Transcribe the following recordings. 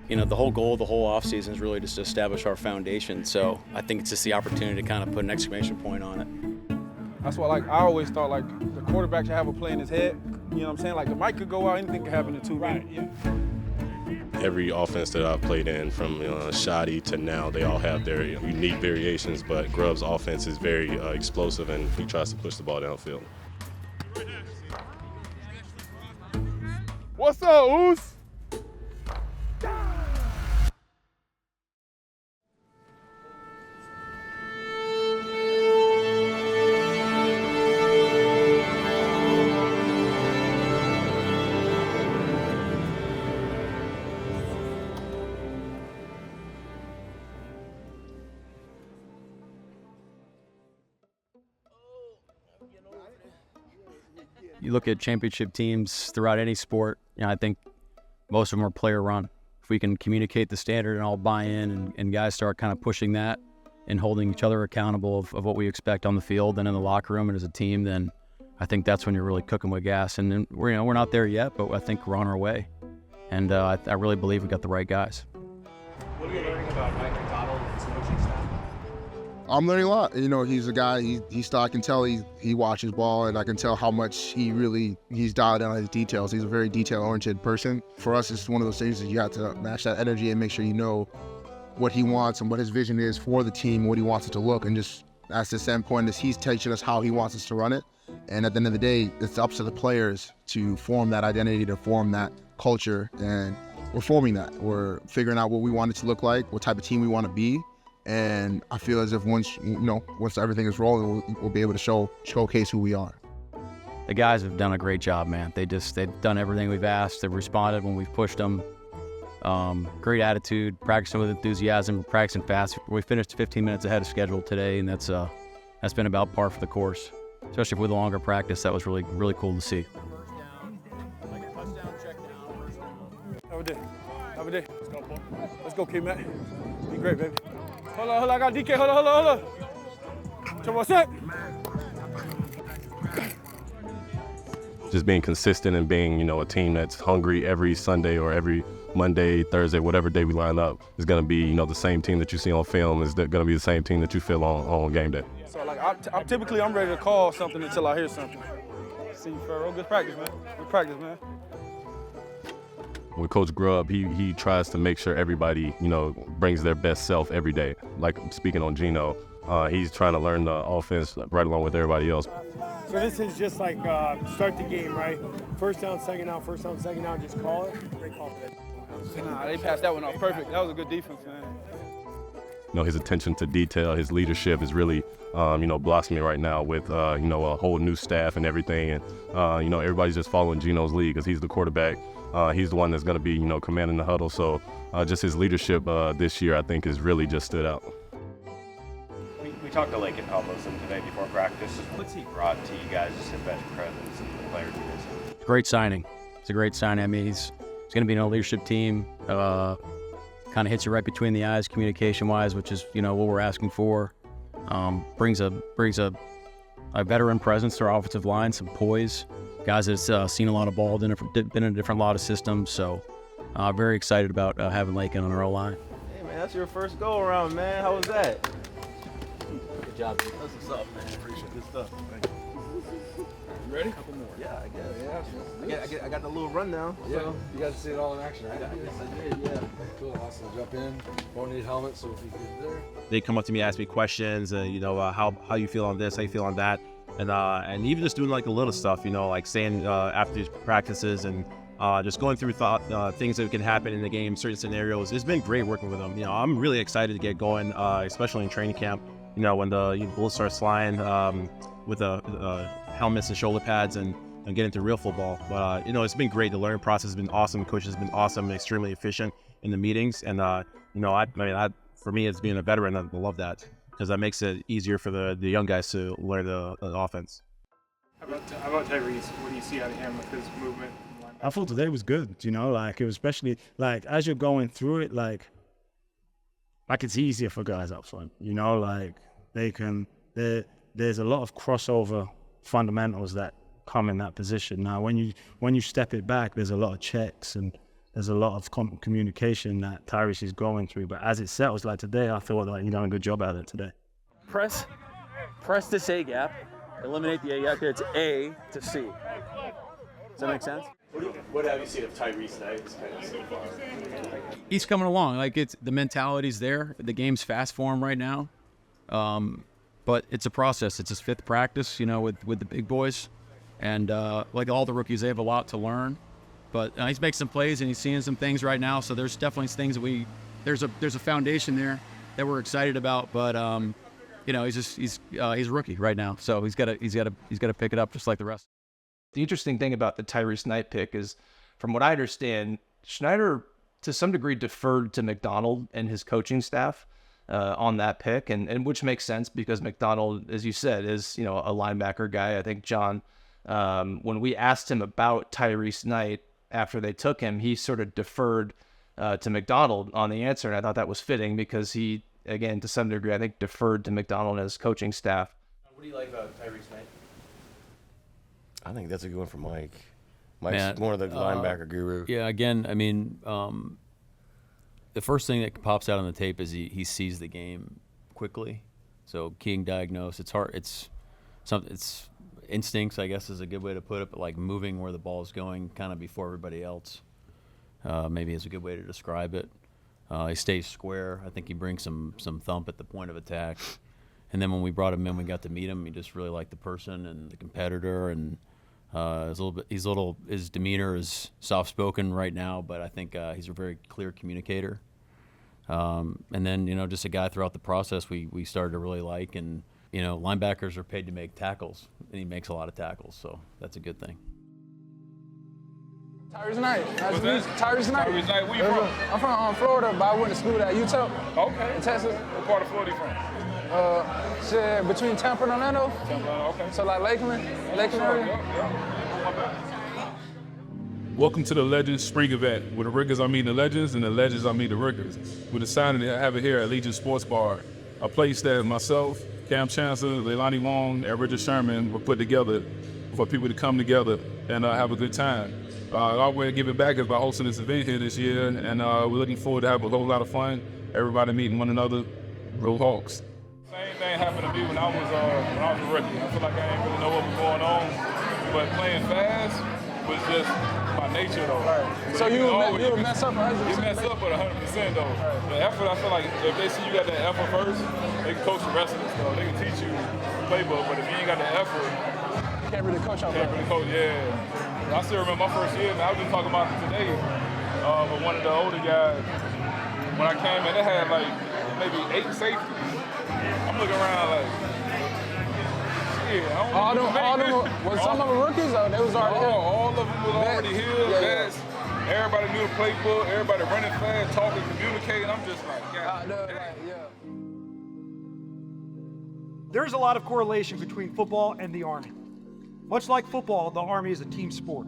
the whole goal of the whole offseason is really just to establish our foundation. So I think it's just the opportunity to kind of put an exclamation point on it. That's why, I always thought, the quarterback should have a play in his head. You know what I'm saying? The mic could go out, anything could happen in 2 minutes. Yeah. Every offense that I've played in, from shoddy to now, they all have their unique variations, but Grubb's offense is very explosive, and he tries to push the ball downfield. What's up, Oos? You look at championship teams throughout any sport, I think most of them are player run. If we can communicate the standard and all buy in and guys start kind of pushing that and holding each other accountable of what we expect on the field and in the locker room and as a team, then I think that's when you're really cooking with gas. And then, we're not there yet, but I think we're on our way. And I really believe we got the right guys. What are you learning about Mike McDonald and his coaching staff? I'm learning a lot. He's a guy, I can tell he watches ball, and I can tell how much he's dialed down on his details. He's a very detail-oriented person. For us, it's one of those things that you have to match that energy and make sure you know what he wants and what his vision is for the team, what he wants it to look, and just that's the standpoint is he's teaching us how he wants us to run it. And at the end of the day, it's up to the players to form that identity, to form that culture, and we're forming that. We're figuring out what we want it to look like, what type of team we want to be. And I feel as if once everything is rolling, we'll be able to showcase who we are. The guys have done a great job, man. They've done everything we've asked. They've responded when we've pushed them. Great attitude, practicing with enthusiasm, practicing fast. We finished 15 minutes ahead of schedule today, and that's been about par for the course. Especially with a longer practice, that was really, really cool to see. Have a day. Let's go, boy. Let's go, K-Mac. Be great, baby. Hold on, I got DK. Hold on. Come on, set. Just being consistent and being, a team that's hungry every Sunday or every Monday, Thursday, whatever day we line up is going to be, the same team that you see on film is going to be the same team that you feel on game day. So, I'm ready to call something until I hear something. See you, Pharaoh. Good practice, man. With Coach Grubb, he tries to make sure everybody, brings their best self every day. Like speaking on Gino, he's trying to learn the offense right along with everybody else. So this is just like start the game, right? First down, second down, just call it. Great call today. Nah, they passed that one off perfect. That was a good defense, man. His attention to detail, his leadership is really, blossoming right now with, a whole new staff and everything. And, everybody's just following Gino's lead because he's the quarterback. He's the one that's going to be, commanding the huddle. So just his leadership this year, I think, has really just stood out. We talked to Lakin Tomlinson today before practice. What's he brought to you guys, just a bench presence and the players he is? Great signing. It's a great signing. I mean, he's going to be in a leadership team. Kind of hits you right between the eyes, communication-wise, which is what we're asking for. Brings a veteran presence to our offensive line, some poise. Guys that's seen a lot of ball, been in a different lot of systems. So very excited about having Lakin on our O-line. Hey man, that's your first go around, man. How was that? Good job, dude. That's what's up, man. Appreciate this stuff. Thank you. You ready? A couple more. Yeah, I guess. Yeah. I got the little rundown. Yeah, So. you got to see it all in action, right? Yes, I did. Yeah. Cool. Awesome. Jump in. Won't need helmets, so if you get there. They come up to me, ask me questions, how you feel on this, how you feel on that, and even just doing like the little stuff, like saying after these practices and just going through things that can happen in the game, certain scenarios. It's been great working with them. I'm really excited to get going, especially in training camp. When the bullets start flying with the helmets and shoulder pads and get into real football. But it's been great. The learning process has been awesome. The coach has been awesome, extremely efficient in the meetings. And for me, as being a veteran, I love that because that makes it easier for the young guys to learn the offense. How about Tyrese? What do you see out of him with his movement? I thought today was good, it was especially as you're going through it, it's easier for guys up front, there's a lot of crossover fundamentals that come in that position. Now, when you step it back, there's a lot of checks and there's a lot of communication that Tyrese is going through. But as it settles, like today, I thought like he done a good job at it today. Press this A gap, eliminate the A gap. It's A to C. Does that make sense? What have you seen of Tyrese Knight kind of so far? He's coming along. Like the mentality's there. The game's fast for him right now. But it's a process. It's his 5th practice, with the big boys. And like all the rookies, they have a lot to learn. But he's making some plays and he's seeing some things right now. So there's definitely things that there's a foundation there that we're excited about. But he's a rookie right now. So he's got to pick it up just like the rest. The interesting thing about the Tyrese Knight pick is, from what I understand, Schneider to some degree deferred to McDonald and his coaching staff on that pick, and which makes sense because McDonald, as you said, is a linebacker guy. I think John, when we asked him about Tyrese Knight after they took him, he sort of deferred to McDonald on the answer, and I thought that was fitting because he, again, to some degree, I think deferred to McDonald and his coaching staff. What do you like about Tyrese Knight? I think that's a good one for Mike. Mike's more of the linebacker guru. Yeah, again, I mean, the first thing that pops out on the tape is he sees the game quickly. So keying diagnose, it's hard. It's instincts, I guess, is a good way to put it. But like moving where the ball is going, kind of before everybody else, maybe is a good way to describe it. He stays square. I think he brings some thump at the point of attack. And then when we brought him in, we got to meet him. He just really liked the person and the competitor, and his demeanor is soft-spoken right now, but I think he's a very clear communicator. And then, just a guy throughout the process we started to really like. And, linebackers are paid to make tackles, and he makes a lot of tackles, so that's a good thing. Tyrese Knight. Nice to meet you. Tyrese Knight. Tyrese Knight, where you from? I'm from Florida, but I went to school at Utah. Okay. In Texas. What part of Florida you from? Shit, between Tampa and Orlando. Okay. So like Lakeland area. Welcome to the Legends Spring event, where the Riggers are meeting the Legends and the Legends are meeting the Riggers. We decided to have it here at Legion Sports Bar, a place that myself, Cam Chancellor, Leilani Wong, and Richard Sherman were put together for people to come together and have a good time. Our way to give it back is by hosting this event here this year, and we're looking forward to have a whole lot of fun, everybody meeting one another, real Hawks. Same thing happened to me when I was a rookie. I feel like I didn't really know what was going on, but playing fast was just my nature though. Right. So you would mess up 100%? You mess up at 100% though. The effort, I feel like if they see you got that effort first, they can coach the rest of this stuff. They can teach you the playbook, but if you ain't got the effort, you can't really coach on that. Can't really coach, yeah. I still remember my first year, and I was just talking about it today, but one of the older guys, when I came in, they had like maybe 8 safeties. I'm looking around like, shit, I don't was some of them rookies or they was already here? All of them was already here, vets. Everybody knew the playbook, everybody running fast, talking, communicating. I'm just like, There's a lot of correlation between football and the Army. Much like football, the Army is a team sport.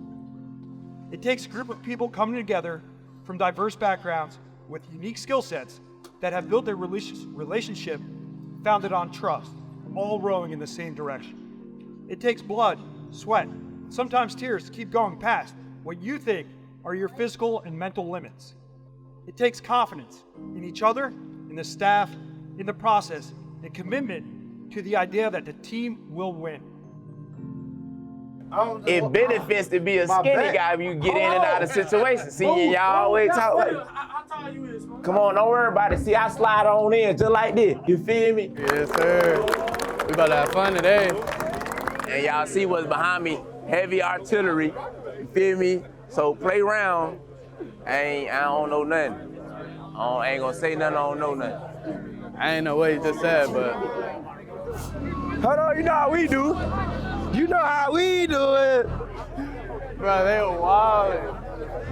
It takes a group of people coming together from diverse backgrounds with unique skill sets that have built a relationship founded on trust, all rowing in the same direction. It takes blood, sweat, sometimes tears to keep going past what you think are your physical and mental limits. It takes confidence in each other, in the staff, in the process, and commitment to the idea that the team will win. It benefits to be a skinny guy if you get in and out of situations. See, y'all always talk like, come on, don't worry about it. See, I slide on in just like this. You feel me? Yes, sir. We about to have fun today. And y'all see what's behind me. Heavy artillery. You feel me? So play round. I don't know nothing. I ain't gonna say nothing, I don't know nothing. I ain't know what he just said, but. Hold on, you know how we do. You know how we do it. Bro, they were wild.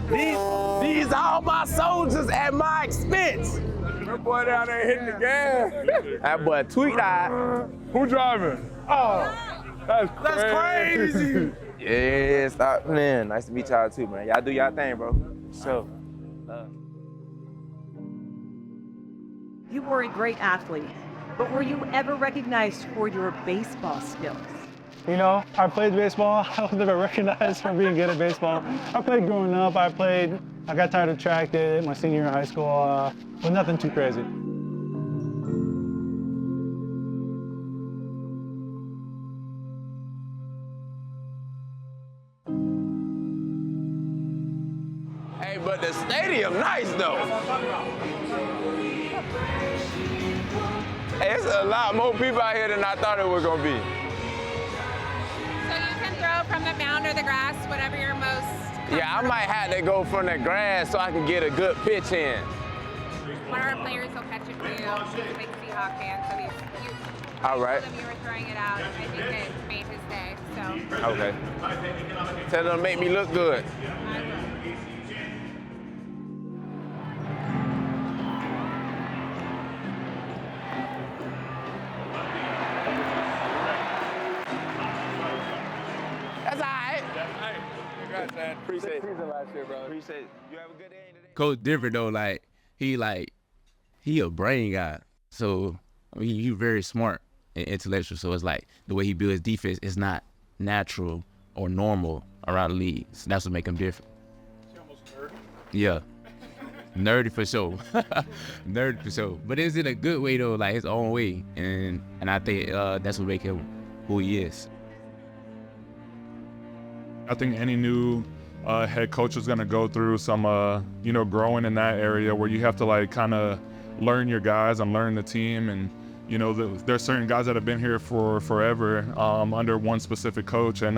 These all my soldiers at my expense. That boy down there hitting the gas. That boy tweaked out. Who driving? Oh, that's crazy. Yeah, stop, man. Nice to meet y'all too, man. Y'all do y'all thing, bro. So. You were a great athlete, but were you ever recognized for your baseball skills? You know, I played baseball. I was never recognized for being good at baseball. I played growing up. I got tired of track, did it my senior year in high school, but nothing too crazy. Hey, but the stadium nice though. Hey, it's a lot more people out here than I thought it was gonna be. So you can throw from the mound or the grass, whatever you're most. Yeah, I might have to go from the grass so I can get a good pitch in. One of our players will catch it for you. He's a big Seahawks fan, so you All right. told him you were throwing it out. I think it made his day. So. Okay. Tell them to make me look good. That's all right. Congrats, man. Appreciate it. last year, bro. Appreciate it. You have a good day today. Coach different though, he a brain guy. So I mean, he's very smart and intellectual. So it's like the way he builds his defense is not natural or normal around the league. So that's what make him different. Yeah. Nerdy for sure. Nerdy for sure. But it's in a good way though, like his own way. And I think that's what make him who he is. I think any new head coach is going to go through some, growing in that area where you have to like kind of learn your guys and learn the team. And, there's certain guys that have been here for forever under one specific coach. And,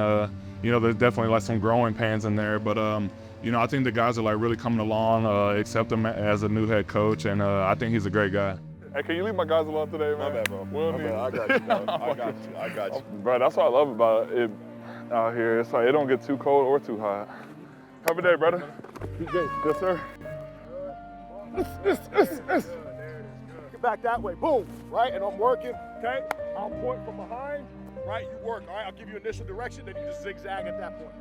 there's definitely like some growing pains in there. But, I think the guys are like really coming along, accept him as a new head coach. And I think he's a great guy. Hey, can you leave my guys alone today, man? My bad, bro. Well, I got you, bro. I got you. Bro, that's what I love about it out here. It's like it don't get too cold or too hot. Have a day, brother. Yes, sir. Get back that way, boom, right? And I'm working, okay? I'll point from behind, right? You work, all right? I'll give you initial direction, then you just zigzag at that point.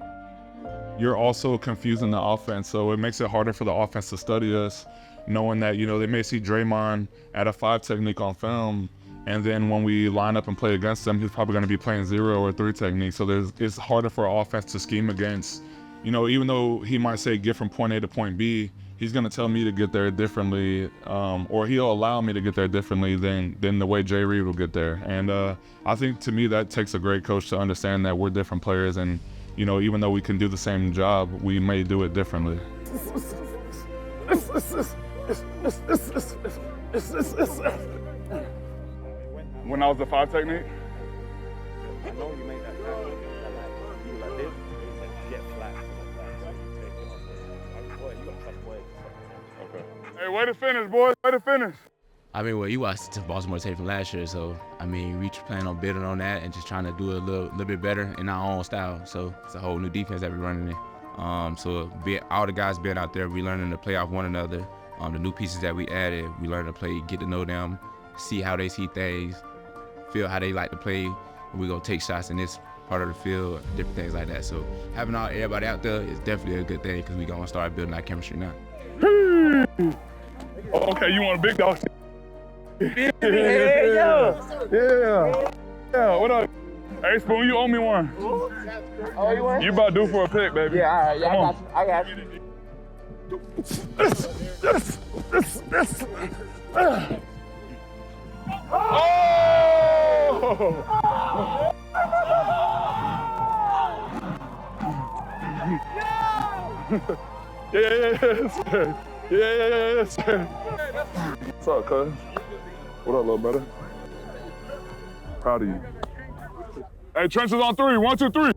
You're also confusing the offense, so it makes it harder for the offense to study us, knowing that, they may see Draymond at a 5 technique on film, and then when we line up and play against them, he's probably going to be playing 0 or 3 technique. So it's harder for our offense to scheme against. Even though he might say get from point A to point B, he's going to tell me to get there differently, or he'll allow me to get there differently than the way Jay Reed will get there. And I think to me that takes a great coach to understand that we're different players, and even though we can do the same job, we may do it differently. When I was the 5 technique? I know you made that pass. You were like this, get flat. Okay. Hey, way to finish, boys. Way to finish. I mean, well, you watched the Baltimore tape from last year, so I mean, we plan on building on that and just trying to do it a little bit better in our own style. So it's a whole new defense that we're running in. So all the guys being out there, we learning to play off one another. The new pieces that we added, we learning to play, get to know them, see how they see things, feel how they like to play. We're gonna take shots in this part of the field, different things like that. So having everybody out there is definitely a good thing because we're gonna start building that chemistry now. Okay, you want a big dog? Yeah. Yeah, what up? Hey, Spoon, you owe me one. Oh, you want? You about due for a pick, baby. Yeah, all right. Yeah, I got you. Yes, sir. Yes, sir. What's up, cuz? What up, little brother? Proud of you. Hey, trenches on 3. 1, 2, 3.